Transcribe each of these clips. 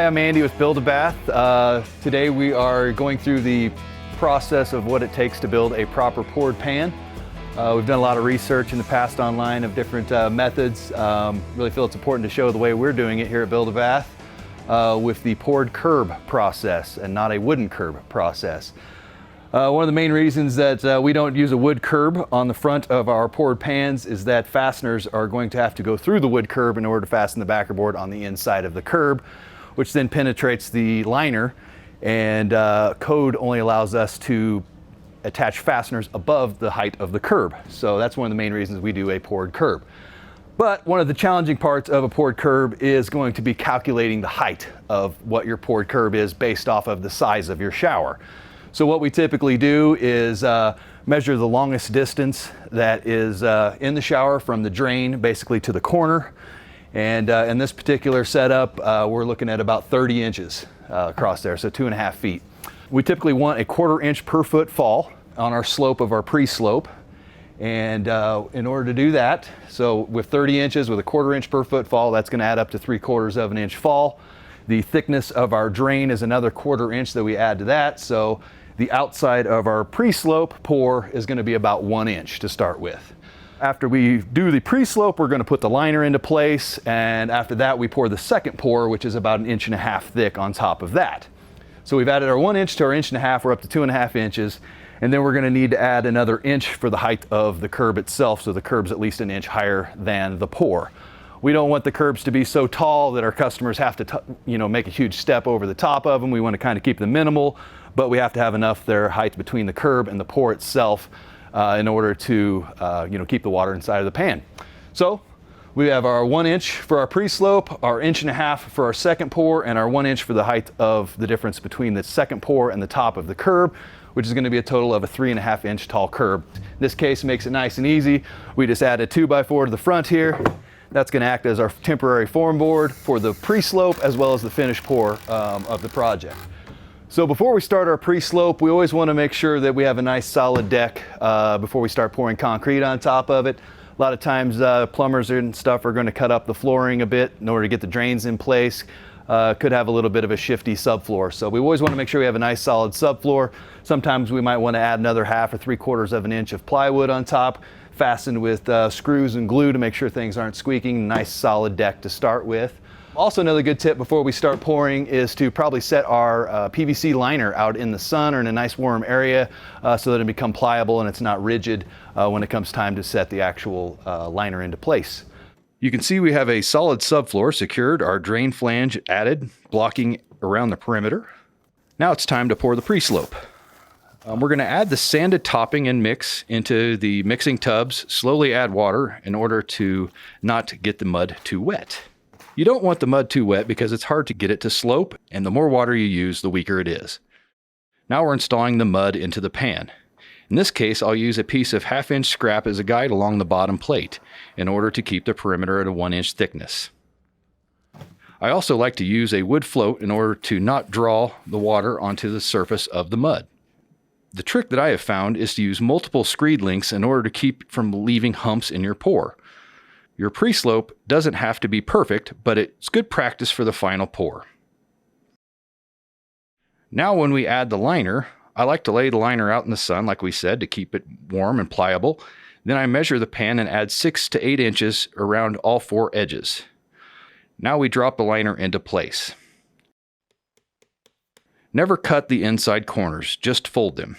Hi, I'm Andy with Build a Bath. Today we are going through the process of what it takes to build a proper poured pan. We've done a lot of research in the past online of different methods. Really feel it's important to show the way we're doing it here at Build a Bath with the poured curb process and not a wooden curb process. One of the main reasons that we don't use a wood curb on the front of our poured pans is that fasteners are going to have to go through the wood curb in order to fasten the backer board on the inside of the curb, which then penetrates the liner, and code only allows us to attach fasteners above the height of the curb. So that's one of the main reasons we do a poured curb. But one of the challenging parts of a poured curb is going to be calculating the height of what your poured curb is based off of the size of your shower. So what we typically do is measure the longest distance that is in the shower from the drain basically to the corner. And in this particular setup, we're looking at about 30 inches across there, so 2.5 feet. We typically want a 1/4 inch per foot fall on our slope of our pre-slope. And in order to do that, so with 30 inches with a 1/4 inch per foot fall, that's going to add up to 3/4 of an inch fall. The thickness of our drain is another 1/4 inch that we add to that. So the outside of our pre-slope pour is going to be about 1 inch to start with. After we do the pre-slope, we're going to put the liner into place, and after that we pour the second pour, which is about 1.5 inches thick on top of that. So we've added our 1 inch to our 1.5 inches, we're up to 2.5 inches, and then we're going to need to add another inch for the height of the curb itself, so the curb's at least 1 inch higher than the pour. We don't want the curbs to be so tall that our customers have to make a huge step over the top of them. We want to kind of keep them minimal, but we have to have enough their height between the curb and the pour itself in order to keep the water inside of the pan. So we have our 1 inch for our pre-slope, our 1.5 inches for our second pour, and our 1 inch for the height of the difference between the second pour and the top of the curb, which is going to be a total of a 3.5 inch tall curb. In this case, makes it nice and easy. We just add a 2x4 to the front here. That's going to act as our temporary form board for the pre-slope as well as the finished pour of the project. So before we start our pre-slope, we always want to make sure that we have a nice solid deck before we start pouring concrete on top of it. A lot of times plumbers and stuff are going to cut up the flooring a bit in order to get the drains in place. Could have a little bit of a shifty subfloor. So we always want to make sure we have a nice solid subfloor. Sometimes we might want to add another 1/2 or 3/4 of an inch of plywood on top, fastened with screws and glue to make sure things aren't squeaking. Nice solid deck to start with. Also, another good tip before we start pouring is to probably set our PVC liner out in the sun or in a nice warm area so that it become pliable and it's not rigid when it comes time to set the actual liner into place. You can see we have a solid subfloor secured, our drain flange added, blocking around the perimeter. Now it's time to pour the pre-slope. We're going to add the sanded topping and mix into the mixing tubs, slowly add water in order to not get the mud too wet. You don't want the mud too wet because it's hard to get it to slope, and the more water you use, the weaker it is. Now we're installing the mud into the pan. In this case, I'll use a piece of 1/2 inch scrap as a guide along the bottom plate in order to keep the perimeter at a 1 inch thickness. I also like to use a wood float in order to not draw the water onto the surface of the mud. The trick that I have found is to use multiple screed links in order to keep from leaving humps in your pour. Your pre-slope doesn't have to be perfect, but it's good practice for the final pour. Now when we add the liner, I like to lay the liner out in the sun, like we said, to keep it warm and pliable. Then I measure the pan and add 6 to 8 inches around all 4 edges. Now we drop the liner into place. Never cut the inside corners, just fold them.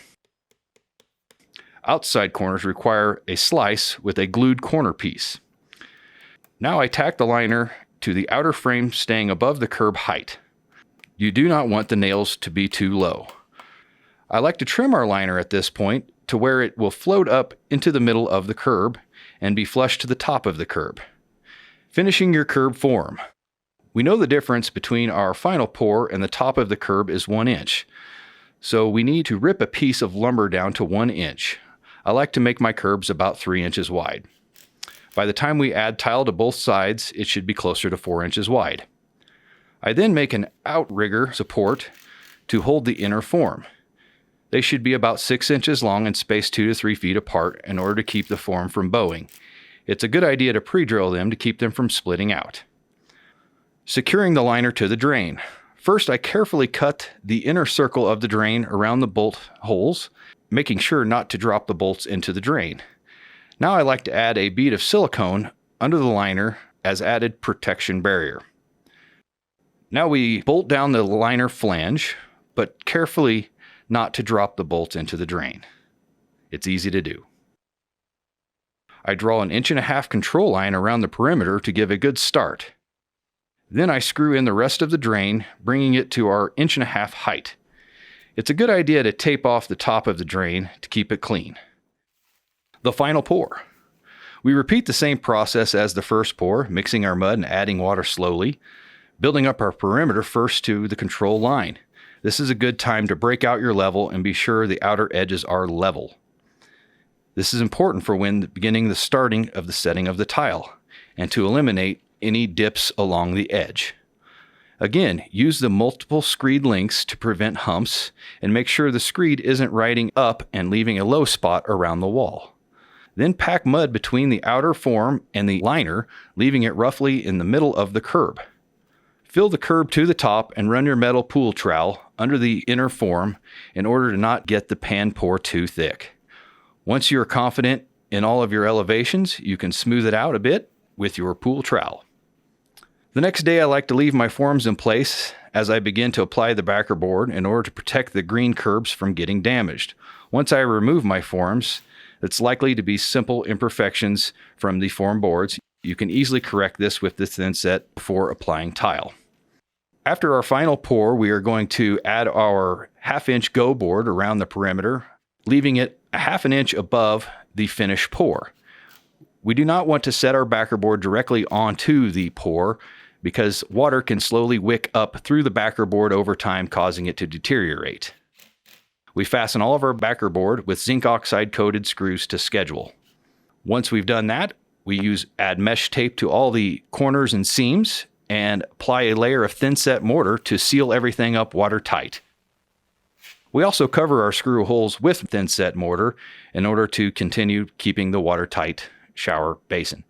Outside corners require a slice with a glued corner piece. Now I tack the liner to the outer frame staying above the curb height. You do not want the nails to be too low. I like to trim our liner at this point to where it will float up into the middle of the curb and be flush to the top of the curb. Finishing your curb form. We know the difference between our final pour and the top of the curb is 1 inch. So we need to rip a piece of lumber down to 1 inch. I like to make my curbs about 3 inches wide. By the time we add tile to both sides, it should be closer to 4 inches wide. I then make an outrigger support to hold the inner form. They should be about 6 inches long and spaced 2 to 3 feet apart in order to keep the form from bowing. It's a good idea to pre-drill them to keep them from splitting out. Securing the liner to the drain. First, I carefully cut the inner circle of the drain around the bolt holes, making sure not to drop the bolts into the drain. Now I like to add a bead of silicone under the liner as added protection barrier. Now we bolt down the liner flange, but carefully not to drop the bolts into the drain. It's easy to do. I draw an 1.5 inch control line around the perimeter to give a good start. Then I screw in the rest of the drain, bringing it to our 1.5 inch height. It's a good idea to tape off the top of the drain to keep it clean. The final pour. We repeat the same process as the first pour, mixing our mud and adding water slowly, building up our perimeter first to the control line. This is a good time to break out your level and be sure the outer edges are level. This is important for when beginning the starting of the setting of the tile and to eliminate any dips along the edge. Again, use the multiple screed links to prevent humps and make sure the screed isn't riding up and leaving a low spot around the wall. Then pack mud between the outer form and the liner, leaving it roughly in the middle of the curb. Fill the curb to the top and run your metal pool trowel under the inner form in order to not get the pan pour too thick. Once you are confident in all of your elevations, you can smooth it out a bit with your pool trowel. The next day I like to leave my forms in place as I begin to apply the backer board in order to protect the green curbs from getting damaged. Once I remove my forms, it's likely to be simple imperfections from the form boards. You can easily correct this with the thin set before applying tile. After our final pour, we are going to add our 1/2 inch go board around the perimeter, leaving it 1/2 inch above the finished pour. We do not want to set our backer board directly onto the pour because water can slowly wick up through the backer board over time, causing it to deteriorate. We fasten all of our backer board with zinc oxide coated screws to schedule. Once we've done that, we add mesh tape to all the corners and seams and apply a layer of thin set mortar to seal everything up watertight. We also cover our screw holes with thin set mortar in order to continue keeping the watertight shower basin.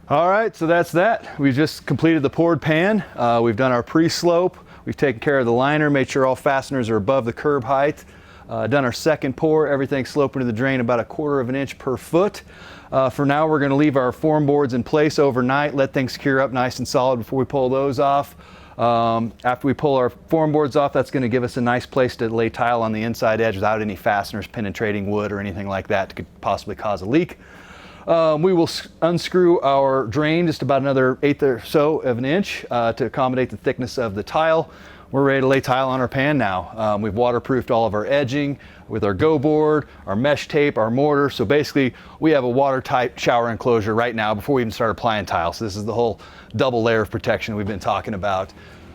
All right, so that's that. We've just completed the poured pan. We've done our pre-slope. We've taken care of the liner, made sure all fasteners are above the curb height. Done our second pour, everything sloping to the drain about 1/4 inch per foot. For now, we're going to leave our form boards in place overnight, let things cure up nice and solid before we pull those off. After we pull our form boards off, that's going to give us a nice place to lay tile on the inside edge without any fasteners penetrating wood or anything like that could possibly cause a leak. We will unscrew our drain just about another 1/8 or so of an inch to accommodate the thickness of the tile. We're ready to lay tile on our pan now. We've waterproofed all of our edging with our go board, our mesh tape, our mortar. So basically we have a watertight shower enclosure right now before we even start applying tile. So this is the whole double layer of protection we've been talking about.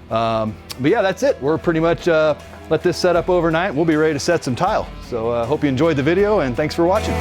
But yeah, that's it. We're pretty much let this set up overnight. We'll be ready to set some tile. So hope you enjoyed the video and thanks for watching.